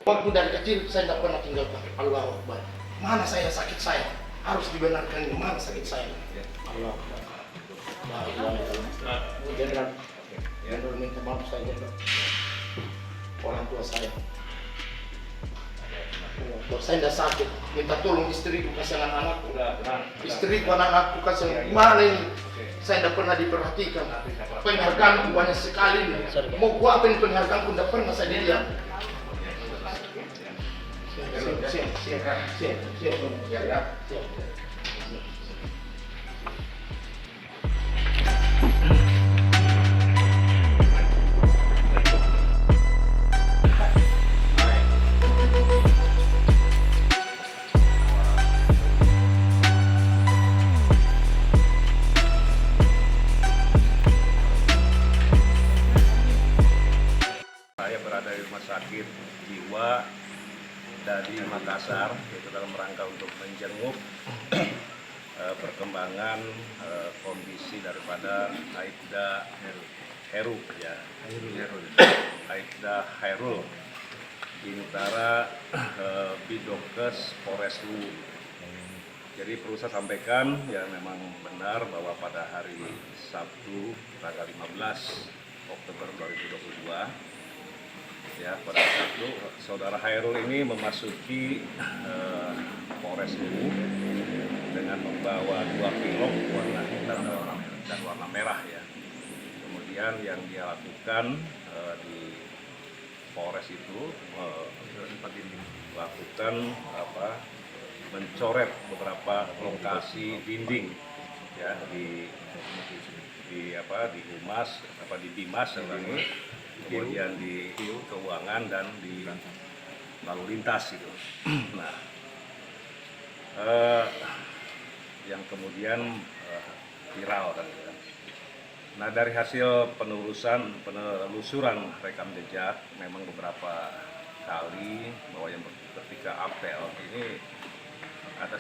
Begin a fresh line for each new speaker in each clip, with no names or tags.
Waktu dari kecil saya tidak pernah tinggalkan. Allahu Akbar. Mana saya sakit saya? Harus dibenarkan. Mana sakit saya? Allah Akbar. Jenderal minta maaf saya jenderal. Orang tua saya. Kalau saya tidak sakit, minta tolong istriku kasih anak-anakku. Istriku anak-anakku kasih. Mana ini? Saya tidak pernah diperhatikan. Penghargaan banyak sekali. Mau gua apa ini penghargaan tidak pernah saya lihat. Siap.
Saya berada di rumah sakit jiwa dari Makassar, yaitu dalam rangka untuk menjenguk perkembangan kondisi daripada Aibda Hairul, ya. Aibda Hairul Bintara Bidokes Polres Luwu. Jadi perlu saya sampaikan ya, memang benar bahwa pada hari Sabtu tanggal 15 Oktober 2022 ya, pada Sabtu saudara Hairul ini memasuki Polres Luwu dengan membawa 2 pilok warna hitam dan warna merah ya. Kemudian yang dia lakukan di Polres itu melakukan mencoret beberapa lokasi dinding ya di Humas, di Dimas ini, kemudian di keuangan dan di lalu lintas itu. Nah, yang kemudian viral kan. Nah, dari hasil penelusuran rekam jejak, memang beberapa kali bahwa yang ketika apel ini ada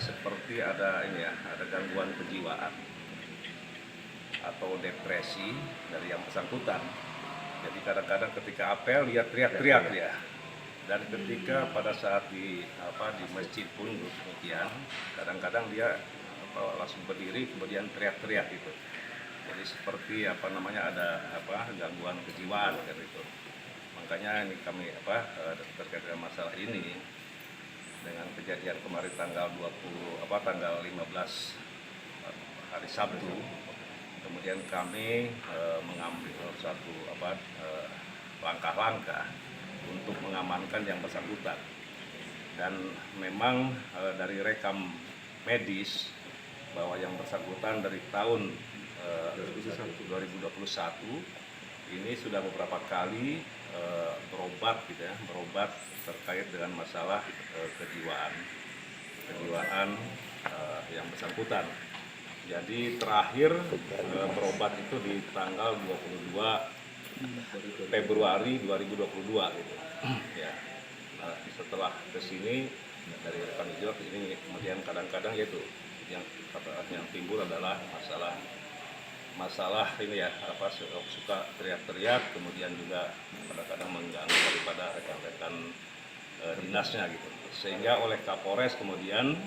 gangguan kejiwaan atau depresi dari yang bersangkutan. Jadi kadang-kadang ketika apel dia teriak-teriak ya, dan ketika pada saat di masjid pun demikian, kadang-kadang dia langsung berdiri kemudian teriak-teriak gitu. Jadi seperti ada gangguan kejiwaan gitu. Makanya ini kami terkait dengan masalah ini, dengan kejadian kemarin tanggal 15 hari Sabtu, kemudian kami mengambil suatu langkah-langkah untuk mengamankan yang bersangkutan. Dan memang dari rekam medis bahwa yang bersangkutan dari tahun 2021 ini sudah beberapa kali berobat terkait dengan masalah kejiwaan yang bersangkutan. Jadi terakhir berobat itu di tanggal 22 Februari 2022 gitu. Ya. Nah, setelah kesini dari rekam jejak ini kemudian kadang-kadang yaitu yang timbul adalah masalah ini ya, suka teriak-teriak, kemudian juga kadang-kadang mengganggu daripada rekan-rekan dinasnya gitu. Sehingga oleh Kapolres kemudian